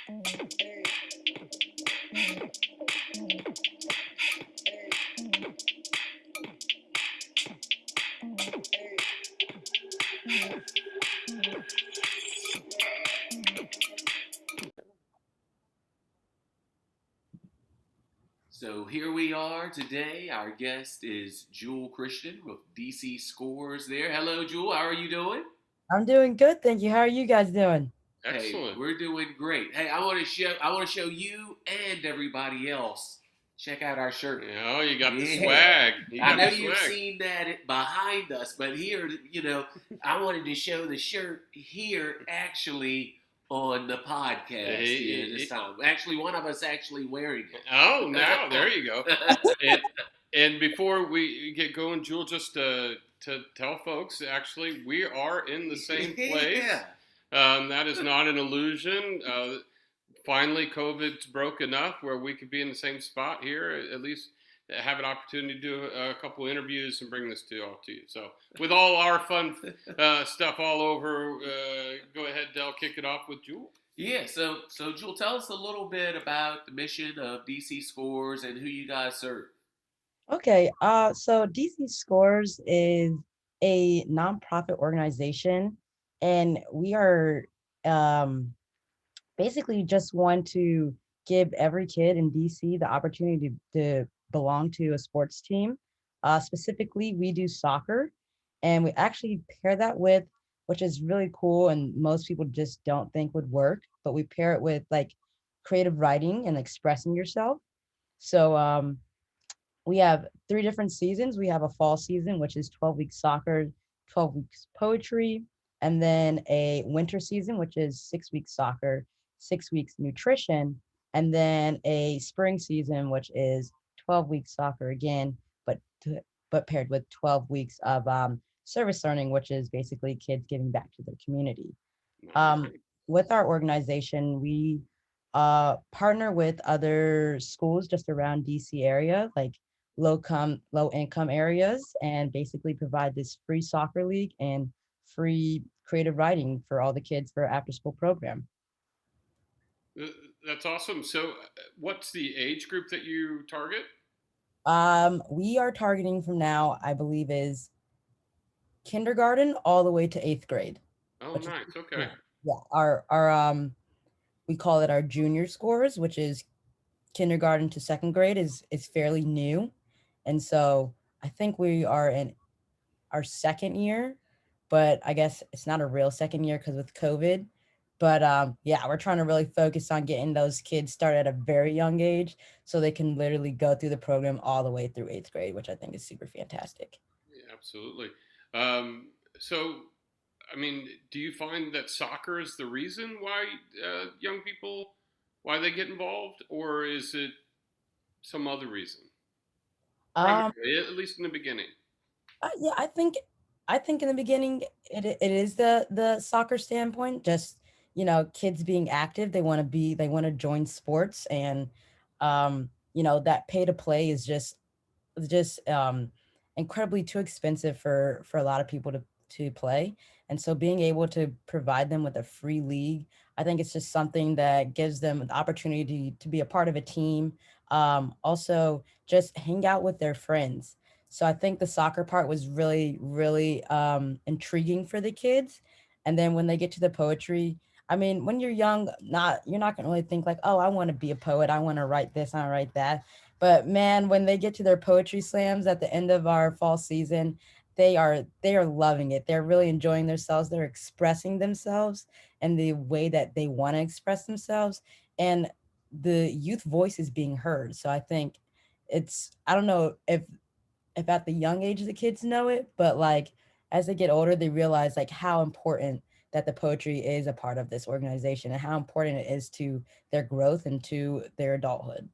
So here we are today. Our guest is Jewel Christian with DC Scores there. Hello, Jewel. How are you doing? I'm doing good, thank you. How are you guys doing? Hey, Excellent. we're doing great. Hey, I want to show you and everybody else. Check out our shirt. Oh, you got the Yeah. swag. You I got know the you've swag. seen that behind us, but here, I wanted to show the shirt here actually on the podcast here this Hey, time. Actually, one of us actually wearing oh, it. now there you go. And and before we get going, Jewel, just to tell folks, actually, we are in the same place. Yeah. That is not an illusion. Finally, COVID's broke enough where we could be in the same spot here, at least have an opportunity to do a couple interviews and bring this to all to you. So, with all our fun stuff all over, go ahead, Del, kick it off with Jewel. Yeah, so Jewel, tell us a little bit about the mission of DC Scores and who you guys serve. Okay, so DC Scores is a nonprofit organization, and we are um, basically just want to give every kid in DC the opportunity to belong to a sports team. Specifically, we do soccer, and we actually pair that with, which is really cool, and most people just don't think would work, but we pair it with like creative writing and expressing yourself. So we have three different seasons. We have a fall season, which is 12 weeks soccer, 12 weeks poetry, and then a winter season, which is 6 weeks soccer, 6 weeks nutrition, and then a spring season, which is 12 weeks soccer again, but paired with 12 weeks of service learning, which is basically kids giving back to their community. Um, with our organization, we partner with other schools just around DC area, like low income areas, and basically provide this free soccer league and free creative writing for all the kids for after school program. Uh, That's awesome. So, what's the age group that you target? We are targeting from now, I believe, is kindergarten all the way to eighth grade, Oh, which is nice. Okay. yeah, yeah. Our we call it our junior scores, which is kindergarten to second grade is fairly new, and so I think we are in our second year, but I guess it's not a real second year because with COVID. But yeah, we're trying to really focus on getting those kids started at a very young age so they can literally go through the program all the way through eighth grade, which I think is super fantastic. Yeah, absolutely. Um, so, I mean, do you find that soccer is the reason why young people why they get involved, or is it some other reason? Um, Primarily, at least in the beginning. yeah, I think in the beginning it is the soccer standpoint, just kids being active, they want to join sports, and that pay to play is just incredibly too expensive for a lot of people to play. And so being able to provide them with a free league, I think it's just something that gives them the opportunity to be a part of a team. Also just hang out with their friends. So I think the soccer part was really, really intriguing for the kids. And then when they get to the poetry, I mean, when you're young, you're not gonna really think like, oh, I want to be a poet. I want to write this, I want to write that. But man, when they get to their poetry slams at the end of our fall season, they are loving it. They're really enjoying themselves. They're expressing themselves and the way that they want to express themselves. And the youth voice is being heard. So I think I don't know if at the young age the kids know it, but like as they get older, they realize like how important that the poetry is a part of this organization and how important it is to their growth and to their adulthood.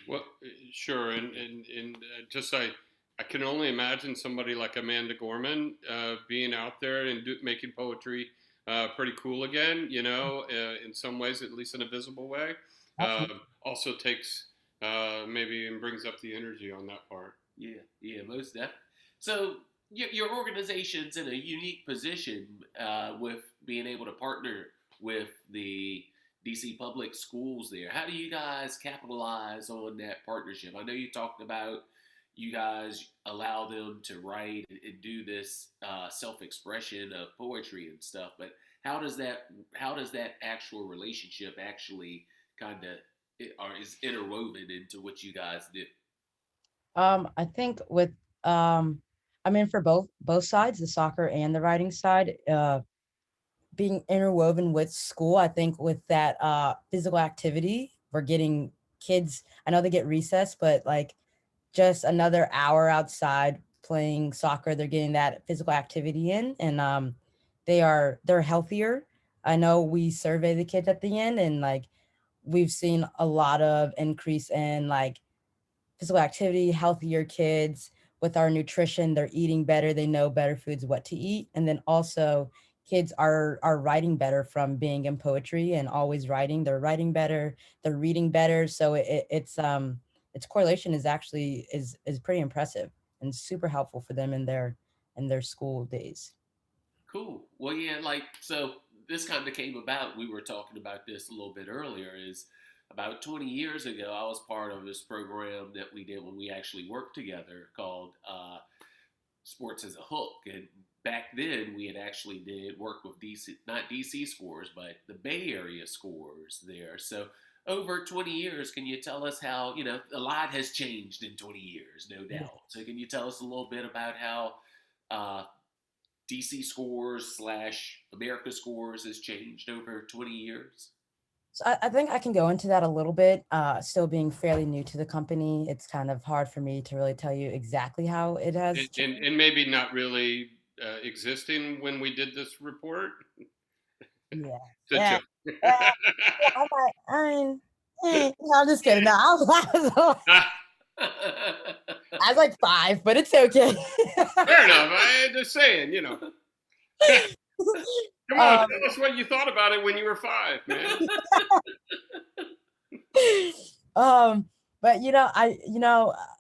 Well, sure, and just I can only imagine somebody like Amanda Gorman being out there and making poetry pretty cool again. In some ways, at least in a visible way. Uh, Absolutely. Also takes maybe and brings up the energy on that part. Yeah, yeah, most definitely. So your organization's in a unique position with being able to partner with the DC public schools there. How do you guys capitalize on that partnership? I know you talked about you guys allow them to write and do this self-expression of poetry and stuff, but how does that actual relationship actually kind of or is interwoven into what you guys do? I think with I mean for both sides, the soccer and the writing side, being interwoven with school, I think with that physical activity, we're getting kids, I know they get recess, but like just another hour outside playing soccer, they're getting that physical activity in, and they're healthier. I know we survey the kids at the end, and like we've seen a lot of increase in like physical activity, healthier kids with our nutrition. They're eating better. They know better foods, what to eat. And then also kids are writing better from being in poetry and always writing. They're writing better. They're reading better. So its correlation is actually is pretty impressive and super helpful for them in their school days. Cool. Well, yeah, like, so this kind of came about. We were talking about this a little bit earlier. Is about 20 years ago, I was part of this program that we did when we actually worked together called Sports as a Hook. And back then, we had actually did work with DC, not DC scores, but the Bay Area scores there. So over 20 years, can you tell us how, a lot has changed in 20 years, no doubt. So can you tell us a little bit about how uh, DC scores slash America scores has changed over 20 years? So I think I can go into that a little bit. Still being fairly new to the company, it's kind of hard for me to really tell you exactly how it has changed. And maybe not really existing when we did this report. Yeah. It's a Yeah. joke. Yeah. Yeah, I mean, no, I'm just kidding. No, I was like 5, but it's okay. Fair enough. I'm just saying, Come on, um, tell us what you thought about it when you were 5, man. um, but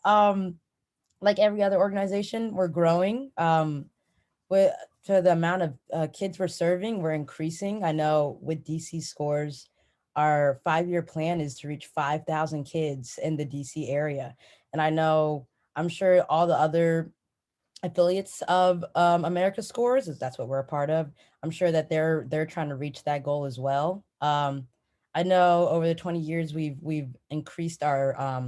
um, like every other organization, we're growing. With for the amount of kids we're serving, we're increasing. I know with DC scores, our 5-year plan is to reach 5,000 kids in the DC area, and I know I'm sure all the other affiliates of America Scores, as that's what we're a part of. I'm sure that they're trying to reach that goal as well. I know over the 20 years we've increased our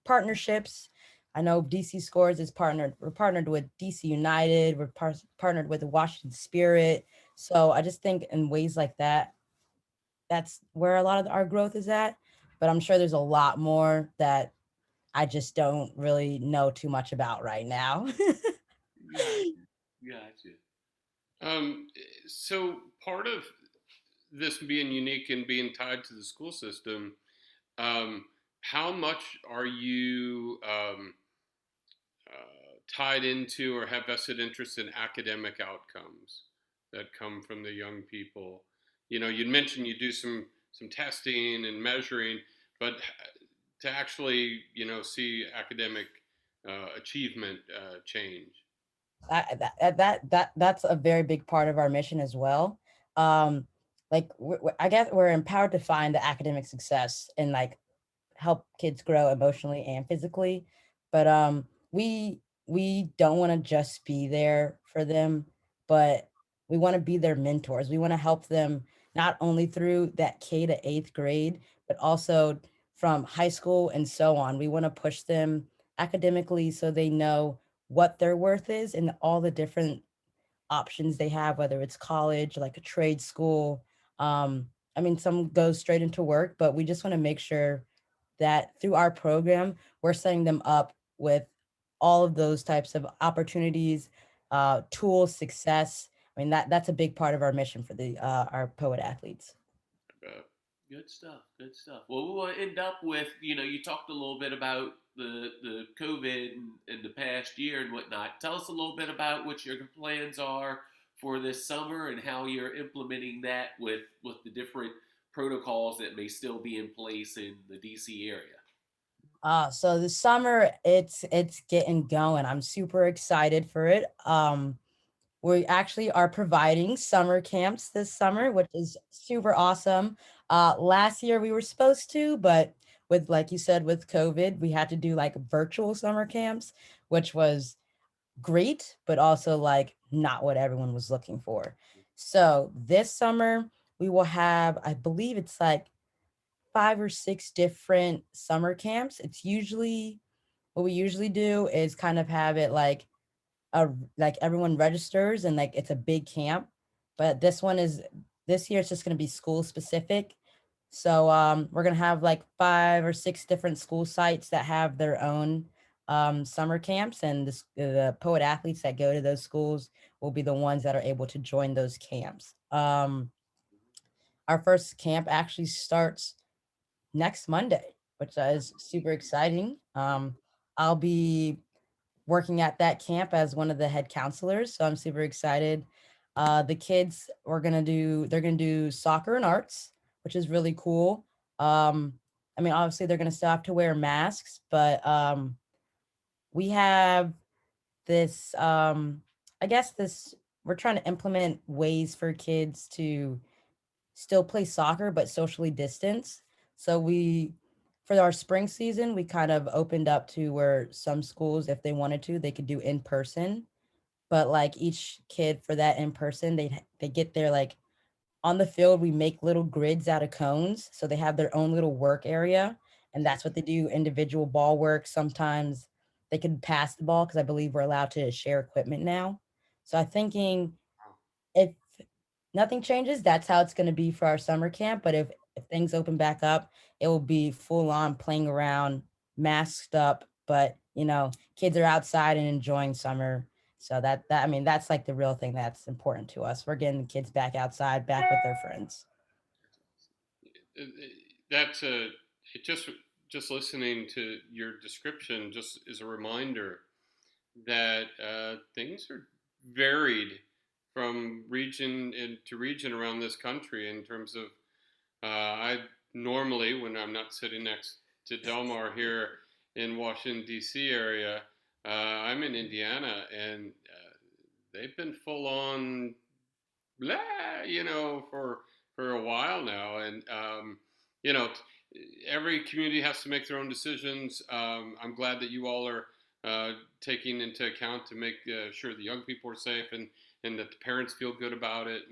partnerships. I know DC Scores is partnered. We're partnered with DC United. We're partnered with the Washington Spirit. So I just think in ways like that, that's where a lot of our growth is at. But I'm sure there's a lot more that I just don't really know too much about right now. Gotcha. Gotcha. Um, so part of this being unique and being tied to the school system, um, how much are you tied into or have vested interest in academic outcomes that come from the young people? You mentioned you do some testing and measuring, but to actually see academic achievement change. That's a very big part of our mission as well. Um, like I guess we're empowered to find the academic success and like help kids grow emotionally and physically, but we don't want to just be there for them, but we want to be their mentors. We want to help them not only through that K to 8th grade, but also from high school and so on. We want to push them academically so they know what their worth is and all the different options they have, whether it's college, like a trade school. I mean, some go straight into work, but we just want to make sure that through our program, we're setting them up with all of those types of opportunities, tools, success. I mean, that's a big part of our mission for the our poet athletes. Uh, Good stuff. Good stuff. Well, we want to end up with, you talked a little bit about the COVID and the past year and whatnot. Tell us a little bit about what your plans are for this summer and how you're implementing that with the different protocols that may still be in place in the DC area. So the summer, it's getting going. I'm super excited for it. We actually are providing summer camps this summer, which is super awesome. Last year we were supposed to, but with, like you said, with COVID, we had to do like virtual summer camps, which was great, but also like not what everyone was looking for. So this summer we will have, I believe it's like 5 or 6 different summer camps. It's usually what we usually do is kind of have it like everyone registers and like it's a big camp. But this year it's just going to be school specific. So we're going to have like 5 or 6 different school sites that have their own summer camps, and the poet athletes that go to those schools will be the ones that are able to join those camps. Our first camp actually starts next Monday, which is super exciting. I'll be working at that camp as one of the head counselors, so I'm super excited. The kids they're gonna do soccer and arts, which is really cool. I mean, obviously they're gonna still have to wear masks, but we have this I guess this we're trying to implement ways for kids to still play soccer but socially distance. So for our spring season, we kind of opened up to where some schools, if they wanted to, they could do in person. But like each kid for that in person, they get their like on the field. We make little grids out of cones, so they have their own little work area, and that's what they do. Individual ball work. Sometimes they could pass the ball because I believe we're allowed to share equipment now. So I'm thinking if nothing changes, that's how it's going to be for our summer camp. But if things open back up, it will be full on playing around, masked up. But kids are outside and enjoying summer. So that I mean, that's like the real thing that's important to us. We're getting the kids back outside, back with their friends. That's a it just listening to your description just is a reminder that things are varied from region to region around this country in terms of I normally, when I'm not sitting next to Delmar here in Washington D.C. area, I'm in Indiana, and they've been full on blah, for a while now, and you know, every community has to make their own decisions. I'm glad that you all are taking into account to make sure the young people are safe and that the parents feel good about it,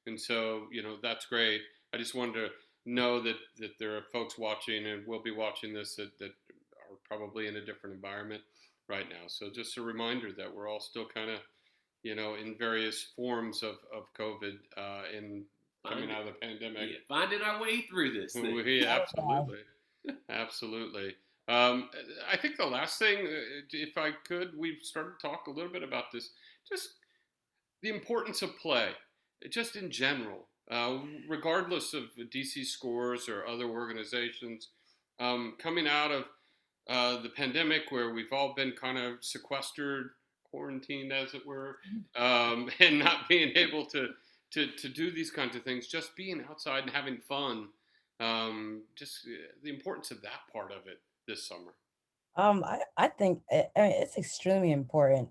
and so that's great. I just wanted to know that there are folks watching and will be watching this that are probably in a different environment right now. So just a reminder that we're all still kind of in various forms of COVID in coming out of the pandemic. Yeah, finding our way through this thing. Yeah, absolutely, absolutely. I think the last thing, if I could, we've started to talk a little bit about this, just the importance of play, just in general, regardless of DC scores or other organizations, coming out of the pandemic where we've all been kind of sequestered, quarantined, as it were, and not being able to do these kinds of things, just being outside and having fun, just the importance of that part of it this summer. I think I mean, it's extremely important.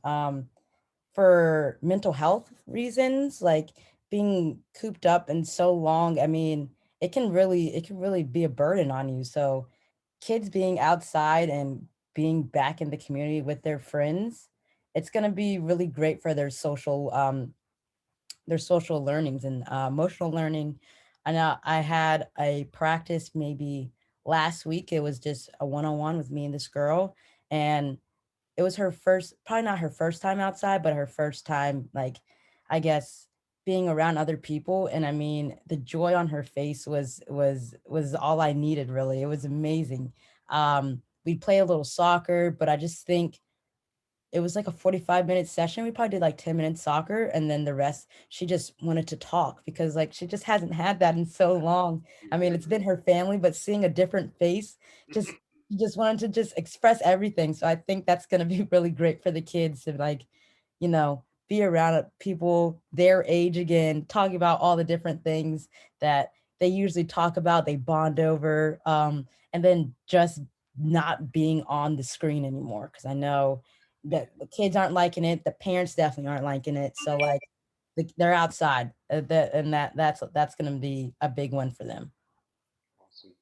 For mental health reasons, like being cooped up and so long, I mean, it can really be a burden on you. So kids being outside and being back in the community with their friends, it's going to be really great for their social learnings and emotional learning. I know I had a practice maybe last week. It was just a one-on-one with me and this girl, and it was her first, probably not her first time outside, but her first time, like, I guess, being around other people. And I mean, the joy on her face was all I needed, really. It was amazing. We'd play a little soccer, but I just think it was like a 45-minute session. We probably did like 10 minutes soccer, and then the rest she just wanted to talk because like she just hasn't had that in so long. I mean, it's been her family, but seeing a different face, just she just wanted to just express everything. So I think that's going to be really great for the kids to like, be around people their age again, talking about all the different things that they usually talk about, they bond over, and then just not being on the screen anymore. Because I know the kids aren't liking it. The parents definitely aren't liking it. So like they're outside, and that's going to be a big one for them. Awesome.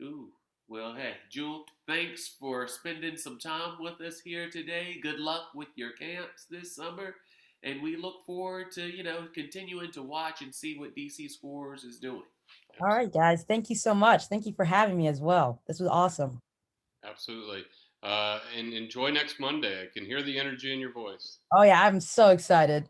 Cool. Well, hey, Jewel, thanks for spending some time with us here today. Good luck with your camps this summer. And we look forward to, continuing to watch and see what DC Scores is doing. All right, guys. Thank you so much. Thank you for having me as well. This was awesome. Absolutely. And enjoy next Monday. I can hear the energy in your voice. Oh, yeah. I'm so excited.